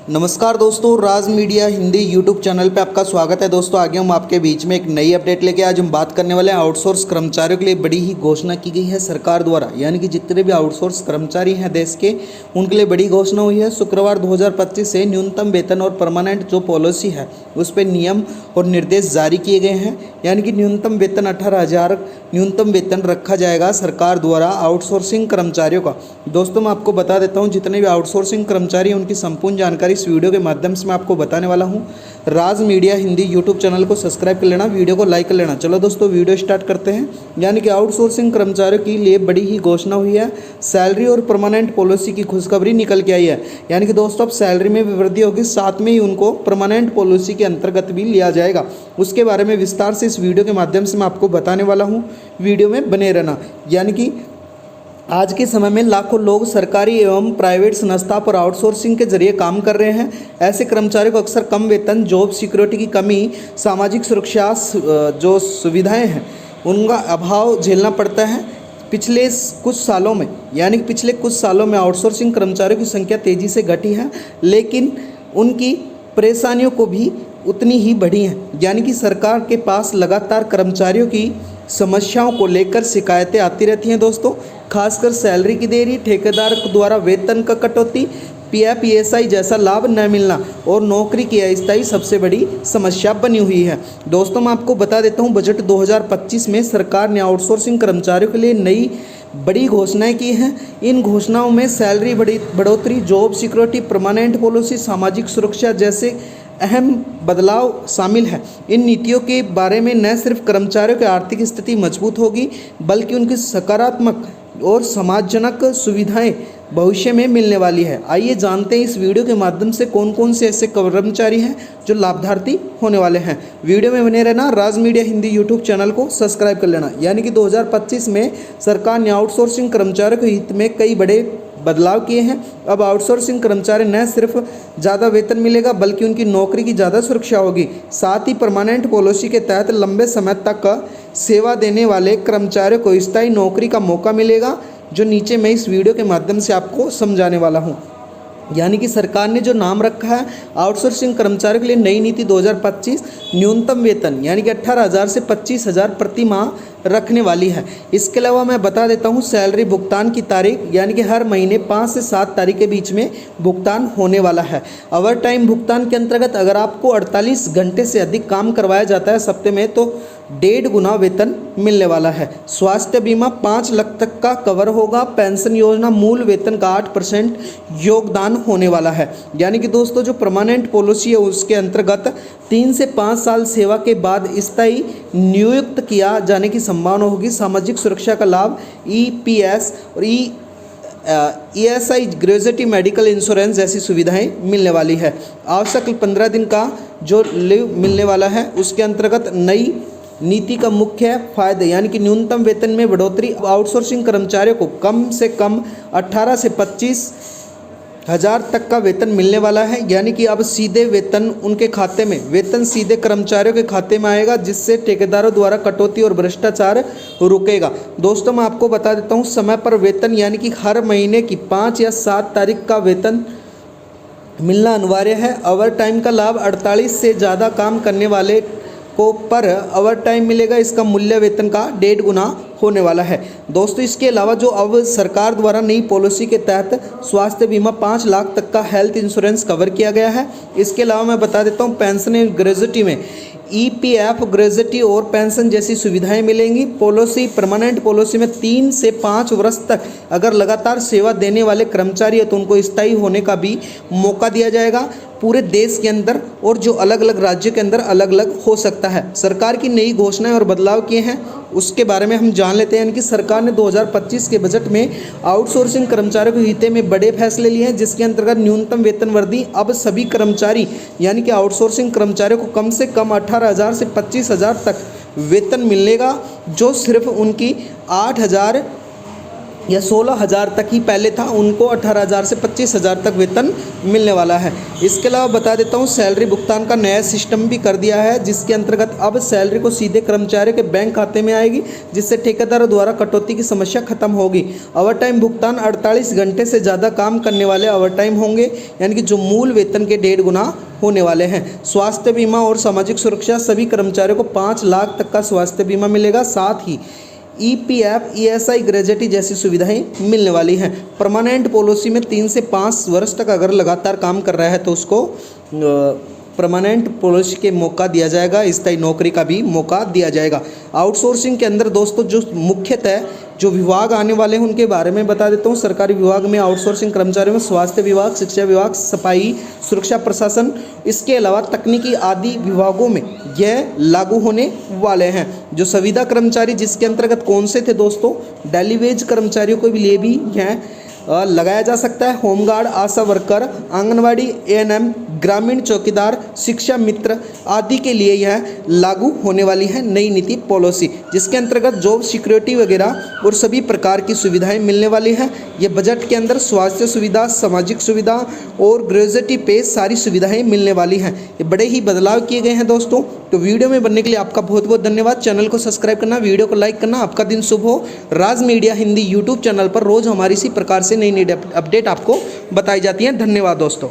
नमस्कार दोस्तों, राज media Hindi YouTube channel पे आपका स्वागत है। दोस्तों आगे हम आपके बीच में एक नई अपडेट लेके आज हम बात करने वाले हैं। आउटसोर्स कर्मचारियों के लिए बड़ी ही घोषणा की गई है सरकार द्वारा, यानी कि जितने भी आउटसोर्स कर्मचारी हैं देश के, उनके लिए बड़ी घोषणा हुई है। शुक्रवार 2025 से न्यूनतम वेतन और परमानेंट जो पॉलिसी है उस पर नियम और निर्देश जारी किए गए हैं। यानी कि न्यूनतम वेतन 18,000 न्यूनतम वेतन रखा जाएगा सरकार द्वारा आउटसोर्सिंग कर्मचारियों का। दोस्तों मैं आपको बता देता हूं, जितने भी आउटसोर्सिंग कर्मचारी हैं उनकी संपूर्ण जानकारी इस वीडियो के माध्यम से मैं आपको बताने वाला हूं। राज मीडिया हिंदी यूट्यूब चैनल को सब्सक्राइब कर लेना, वीडियो को लाइक कर लेना। चलो दोस्तों वीडियो स्टार्ट करते हैं। यानी कि आउटसोर्सिंग कर्मचारियों के लिए बड़ी ही घोषणा हुई है। सैलरी और परमानेंट पॉलिसी की खुशखबरी निकल के आई है। यानी कि दोस्तों अब सैलरी में भी वृद्धि होगी, साथ में ही उनको परमानेंट पॉलिसी के अंतर्गत भी लिया जाएगा। उसके बारे में विस्तार से इस वीडियो के माध्यम से मैं आपको बताने वाला हूँ, वीडियो में बने रहना। यानी कि आज के समय में लाखों लोग सरकारी एवं प्राइवेट संस्था पर आउटसोर्सिंग के जरिए काम कर रहे हैं। ऐसे कर्मचारियों को अक्सर कम वेतन, जॉब सिक्योरिटी की कमी, सामाजिक सुरक्षा जो सुविधाएं हैं उनका अभाव झेलना पड़ता है। पिछले कुछ सालों में आउटसोर्सिंग कर्मचारियों की संख्या तेज़ी से घटी है, लेकिन उनकी परेशानियों को भी उतनी ही बढ़ी हैं। यानी कि सरकार के पास लगातार कर्मचारियों की समस्याओं को लेकर शिकायतें आती रहती हैं दोस्तों, खासकर सैलरी की देरी, ठेकेदार द्वारा वेतन का कटौती, पीएफ ईएसआई जैसा लाभ न मिलना और नौकरी की अस्थायी सबसे बड़ी समस्या बनी हुई है। दोस्तों मैं आपको बता देता हूं, बजट 2025 में सरकार ने आउटसोर्सिंग कर्मचारियों के लिए नई बड़ी घोषणाएं की हैं। इन घोषणाओं में सैलरी बढ़ोतरी, जॉब सिक्योरिटी, परमानेंट पॉलिसी, सामाजिक सुरक्षा जैसे अहम बदलाव शामिल है। इन नीतियों के बारे में न सिर्फ कर्मचारियों की आर्थिक स्थिति मजबूत होगी, बल्कि उनकी सकारात्मक और समाजजनक सुविधाएं भविष्य में मिलने वाली है। आइए जानते हैं इस वीडियो के माध्यम से कौन कौन से ऐसे कर्मचारी हैं जो लाभार्थी होने वाले हैं। वीडियो में बने रहना, राज मीडिया हिंदी यूट्यूब चैनल को सब्सक्राइब कर लेना। यानी कि 2025 में सरकार ने आउटसोर्सिंग कर्मचारियों के हित में कई बड़े बदलाव किए हैं। अब आउटसोर्सिंग कर्मचारी न सिर्फ ज़्यादा वेतन मिलेगा, बल्कि उनकी नौकरी की ज़्यादा सुरक्षा होगी। साथ ही परमानेंट पॉलिसी के तहत लंबे समय तक सेवा देने वाले कर्मचारियों को स्थायी नौकरी का मौका मिलेगा, जो नीचे मैं इस वीडियो के माध्यम से आपको समझाने वाला हूँ। यानी कि सरकार ने जो नाम रखा है आउटसोर्सिंग कर्मचारियों के लिए नई नीति 2025 न्यूनतम वेतन यानी कि 18,000 से 25,000 प्रति माह रखने वाली है। इसके अलावा मैं बता देता हूँ सैलरी भुगतान की तारीख, यानी कि हर महीने 5 से 7 तारीख के बीच में भुगतान होने वाला है। ओवर टाइम भुगतान के अंतर्गत अगर आपको 48 घंटे से अधिक काम करवाया जाता है सप्ताह में, तो 1.5 गुना वेतन मिलने वाला है। स्वास्थ्य बीमा 5 लाख तक का कवर होगा। पेंशन योजना मूल वेतन का 8% योगदान होने वाला है। यानी कि दोस्तों जो परमानेंट पॉलिसी है उसके अंतर्गत 3 से 5 साल सेवा के बाद स्थायी नियुक्त किया जाने की संभावना होगी। सामाजिक सुरक्षा का लाभ, ईपीएस और ईएसआई, ग्रेजुएटी मेडिकल इंश्योरेंस जैसी सुविधाएं मिलने वाली है। आवश्यक 15 दिन का जो लीव मिलने वाला है। उसके अंतर्गत नई नीति का मुख्य फायदे यानी कि न्यूनतम वेतन में बढ़ोतरी। आउटसोर्सिंग कर्मचारियों को कम से कम 18 से 25,000 तक का वेतन मिलने वाला है। यानी कि अब सीधे वेतन उनके खाते में, वेतन सीधे कर्मचारियों के खाते में आएगा, जिससे ठेकेदारों द्वारा कटौती और भ्रष्टाचार रुकेगा। दोस्तों मैं आपको बता देता हूँ समय पर वेतन यानी कि हर महीने की 5 या 7 तारीख का वेतन मिलना अनिवार्य है। ओवर टाइम का लाभ 48 से ज़्यादा काम करने वाले को पर ओवर टाइम मिलेगा। इसका मूल्य वेतन का 1.5 गुना होने वाला है। दोस्तों इसके अलावा जो अब सरकार द्वारा नई पॉलिसी के तहत स्वास्थ्य बीमा 5 लाख तक का हेल्थ इंश्योरेंस कवर किया गया है। इसके अलावा मैं बता देता हूँ पेंशन एंड ग्रेजुएटी में ईपीएफ, ग्रेजुएटी और पेंशन जैसी सुविधाएं मिलेंगी। पॉलिसी, परमानेंट पॉलिसी में 3 से 5 वर्ष तक अगर लगातार सेवा देने वाले कर्मचारी है तो उनको स्थायी होने का भी मौका दिया जाएगा पूरे देश के अंदर, और जो अलग अलग राज्यों के अंदर अलग अलग हो सकता है। सरकार की नई घोषणाएं और बदलाव किए हैं उसके बारे में हम जान लेते हैं। यानी कि सरकार ने 2025 के बजट में आउटसोर्सिंग कर्मचारियों के हित में बड़े फैसले लिए हैं, जिसके अंतर्गत न्यूनतम वेतन वृद्धि। अब सभी कर्मचारी यानी कि आउटसोर्सिंग कर्मचारियों को कम से कम 18,000 से 25,000 तक वेतन मिलेगा, जो सिर्फ उनकी 8,000 या 16,000 तक ही पहले था, उनको 18,000 से 25,000 तक वेतन मिलने वाला है। इसके अलावा बता देता हूँ सैलरी भुगतान का नया सिस्टम भी कर दिया है, जिसके अंतर्गत अब सैलरी को सीधे कर्मचारियों के बैंक खाते में आएगी, जिससे ठेकेदारों द्वारा कटौती की समस्या खत्म होगी। ओवरटाइम भुगतान 48 घंटे से ज़्यादा काम करने वाले ओवरटाइम होंगे, यानी कि जो मूल वेतन के 1.5 गुना होने वाले हैं। स्वास्थ्य बीमा और सामाजिक सुरक्षा, सभी कर्मचारियों को 5 लाख तक का स्वास्थ्य बीमा मिलेगा। साथ ही EPF, ESI, ग्रेजुएटी जैसी सुविधाएं मिलने वाली हैं। परमानेंट पॉलिसी में 3 से 5 वर्ष तक अगर लगातार काम कर रहा है तो उसको परमानेंट पॉलिसी के मौका दिया जाएगा, स्थायी नौकरी का भी मौका दिया जाएगा। आउटसोर्सिंग के अंदर दोस्तों जो मुख्यतः जो विभाग आने वाले हैं उनके बारे में बता देता हूँ। सरकारी विभाग में आउटसोर्सिंग कर्मचारियों में स्वास्थ्य विभाग, शिक्षा विभाग, सफाई, सुरक्षा प्रशासन, इसके अलावा तकनीकी आदि विभागों में यह लागू होने वाले हैं। जो संविदा कर्मचारी, जिसके अंतर्गत कौन से थे दोस्तों, डेली वेज कर्मचारियों को भी लिए भी यह लगाया जा सकता है। होमगार्ड, आशा वर्कर, आंगनवाड़ी, ANM, ग्रामीण चौकीदार, शिक्षा मित्र आदि के लिए यह लागू होने वाली है नई नीति पॉलिसी, जिसके अंतर्गत जॉब सिक्योरिटी वगैरह और सभी प्रकार की सुविधाएं मिलने वाली हैं। ये बजट के अंदर स्वास्थ्य सुविधा, सामाजिक सुविधा और ग्रेजुएटी पे सारी सुविधाएं मिलने वाली हैं। ये बड़े ही बदलाव किए गए हैं दोस्तों। तो वीडियो में बनने के लिए आपका बहुत बहुत धन्यवाद। चैनल को सब्सक्राइब करना, वीडियो को लाइक करना। आपका दिन शुभ हो। राज मीडिया हिंदी यूट्यूब चैनल पर रोज़ हमारी इसी प्रकार से नई नई अपडेट आपको बताई जाती हैं। धन्यवाद दोस्तों।